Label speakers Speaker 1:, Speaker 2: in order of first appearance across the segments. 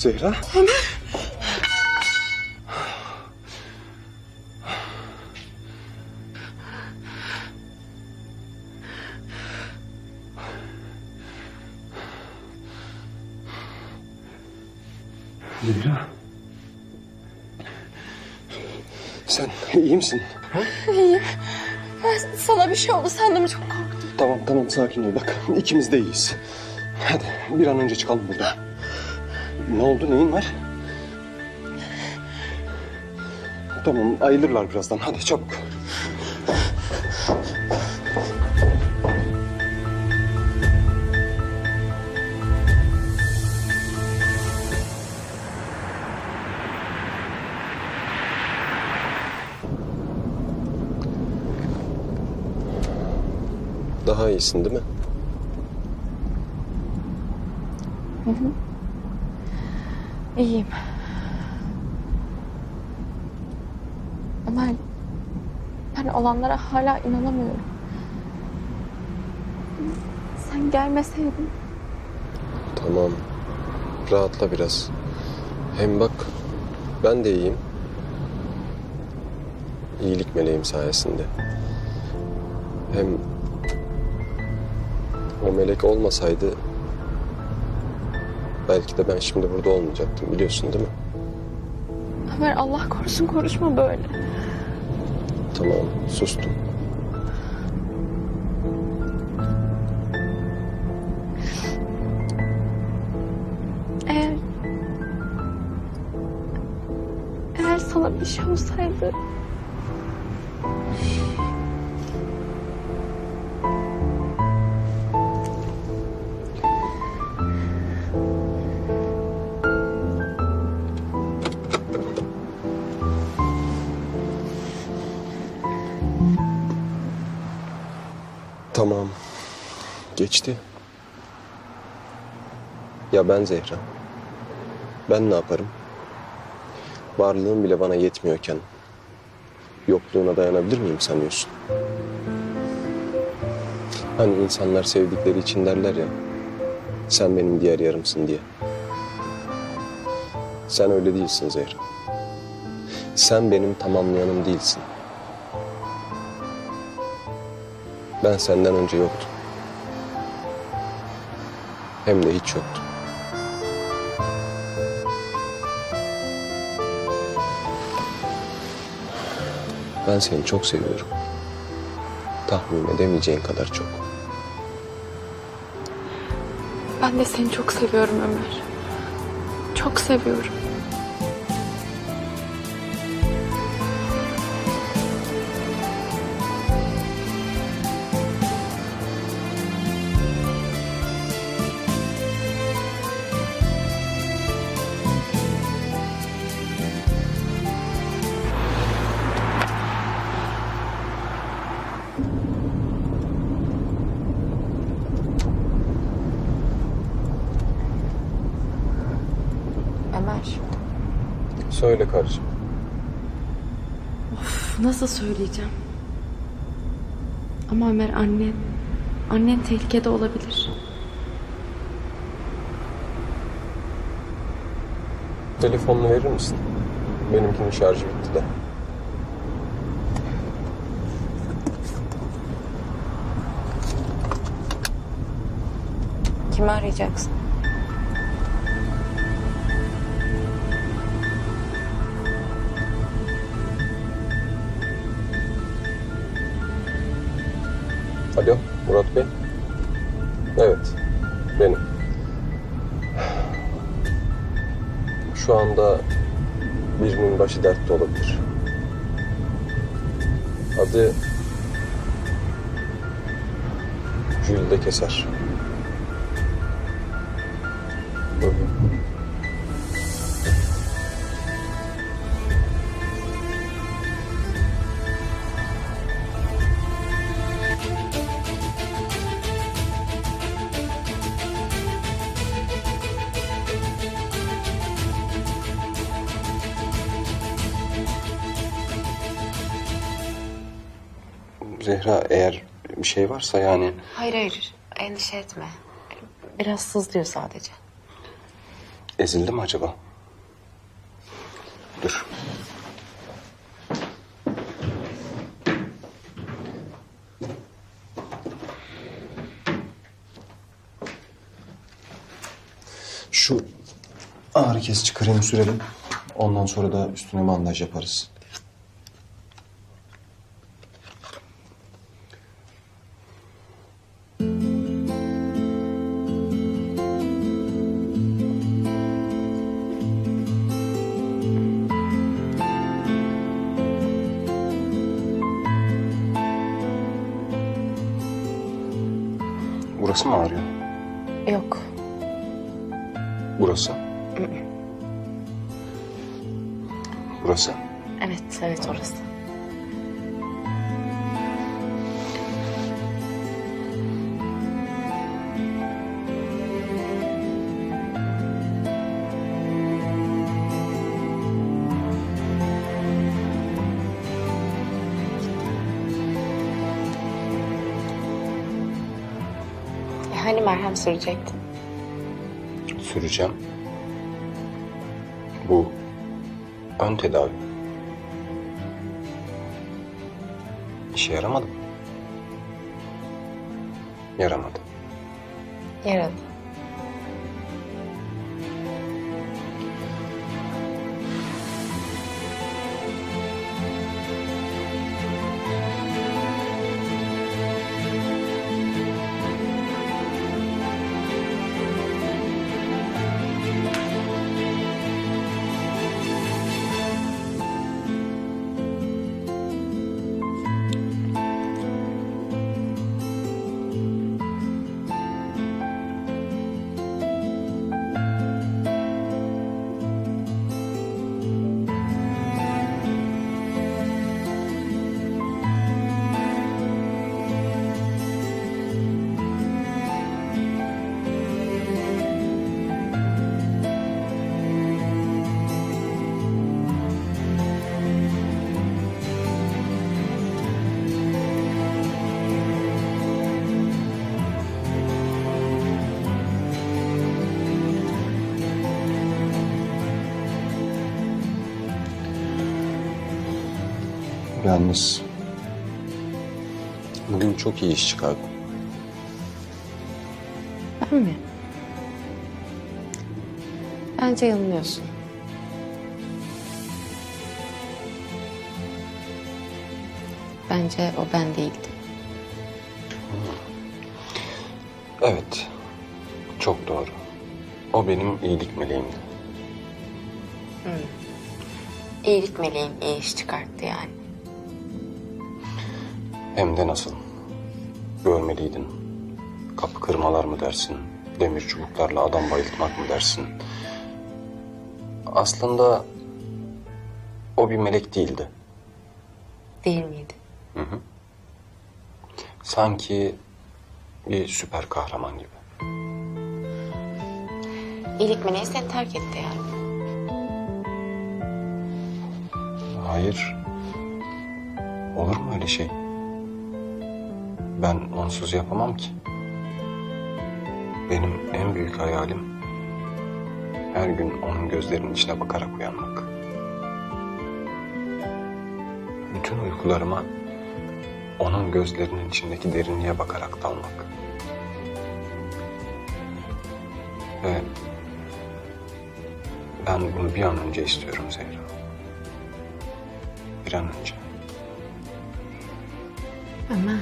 Speaker 1: Zehra? Zehra. Sen iyi misin? Ha?
Speaker 2: İyiyim. Ben sana bir şey oldu sandım, çok korktum.
Speaker 1: Tamam sakin ol bak. İkimiz de iyiyiz. Hadi bir an önce çıkalım buradan. Ne oldu, neyin var? Tamam, ayılırlar birazdan. Hadi çabuk.
Speaker 3: Daha iyisin değil mi?
Speaker 2: Hı hı. İyiyim. Ömer, ben olanlara hala inanamıyorum. Sen gelmeseydin.
Speaker 3: Tamam. Rahatla biraz. Hem bak ben de iyiyim. İyilik meleğim sayesinde. Hem o melek olmasaydı belki de ben şimdi burada olmayacaktım, biliyorsun değil mi?
Speaker 2: Ömer, Allah korusun, konuşma böyle.
Speaker 3: Tamam, sustum.
Speaker 2: Eğer sana bir şey olsaydı...
Speaker 3: Tamam. Geçti. Ya ben Zehra. Ben ne yaparım? Varlığım bile bana yetmiyorken yokluğuna dayanabilir miyim sanıyorsun? Hani insanlar sevdikleri için derler ya, sen benim diğer yarımsın diye. Sen öyle değilsin Zehra. Sen benim tamamlayanım değilsin. Ben senden önce yoktum. Hem de hiç yoktum. Ben seni çok seviyorum. Tahmin edemeyeceğin kadar çok.
Speaker 2: Ben de seni çok seviyorum Ömer. Çok seviyorum. Ömer.
Speaker 3: Söyle karıcığım.
Speaker 2: Of, nasıl söyleyeceğim? Ama Ömer, annen tehlikede olabilir.
Speaker 3: Telefonunu verir misin? Benimkinin şarjı bitti de.
Speaker 2: Kimi arayacaksın?
Speaker 3: Alo, Murat Bey. Evet, benim. Şu anda birinin başı dertte olabilir. Adı Jülde Keser. Hı hı.
Speaker 1: Zehra, eğer bir şey varsa yani...
Speaker 4: Hayır, endişe etme. Biraz sızlıyor sadece.
Speaker 1: Ezildi mi acaba? Dur. Şu ağrı kesici kremi sürelim. Ondan sonra da üstüne bandaj yaparız. Burası mı ağrıyor?
Speaker 2: Yok.
Speaker 1: Burası? Burası?
Speaker 2: Evet orası. Hani merhem sürecektin?
Speaker 1: Süreceğim. Bu ön tedavi. İşe yaramadı mı? Yaramadı.
Speaker 2: Yaradı.
Speaker 1: Yalnız bugün çok iyi iş çıkardım.
Speaker 2: Ben mi? Bence yanılıyorsun. Bence o ben değildim.
Speaker 1: Evet, çok doğru. O benim iyilik meleğimdi.
Speaker 2: İyilik meleğim iyi iş çıkarttı yani.
Speaker 1: Hem de nasıl? Görmeliydin. Kapı kırmalar mı dersin? Demir çubuklarla adam bayıltmak mı dersin? Aslında o bir melek değildi.
Speaker 2: Değil miydi?
Speaker 1: Sanki bir süper kahraman gibi.
Speaker 2: İyilik meleği seni terk etti yani.
Speaker 1: Hayır. Olur mu öyle şey? Ben onsuz yapamam ki. Benim en büyük hayalim her gün onun gözlerinin içine bakarak uyanmak. Bütün uykularıma onun gözlerinin içindeki derinliğe bakarak dalmak. Ve ben bunu bir an önce istiyorum Zehra. Bir an önce.
Speaker 2: Ömer.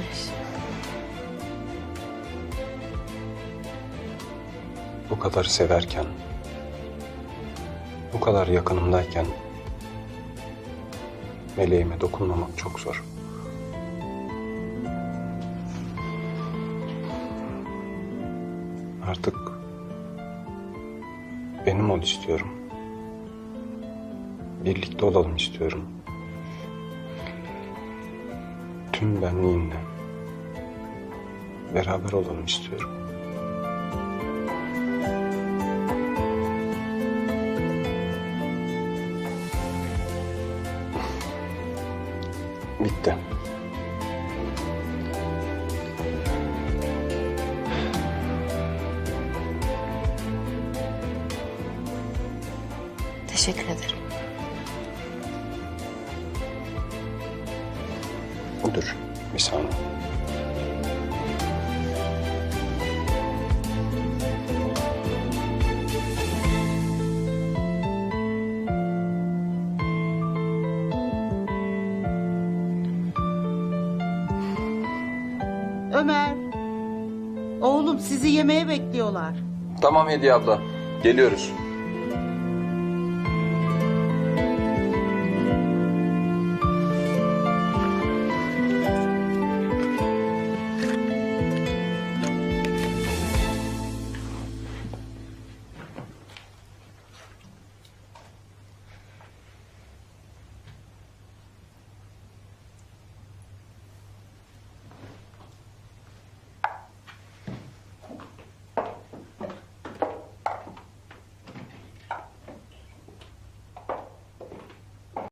Speaker 1: Bu kadar severken, bu kadar yakınımdayken meleğime dokunmamak çok zor. Artık benim ol istiyorum. Birlikte olalım istiyorum. Tüm benliğimle beraber olalım istiyorum. Bitti.
Speaker 4: Teşekkür ederim.
Speaker 3: Dur.
Speaker 1: Bir saniye.
Speaker 5: Ömer. Oğlum sizi yemeğe bekliyorlar.
Speaker 3: Tamam Hediye abla. Geliyoruz.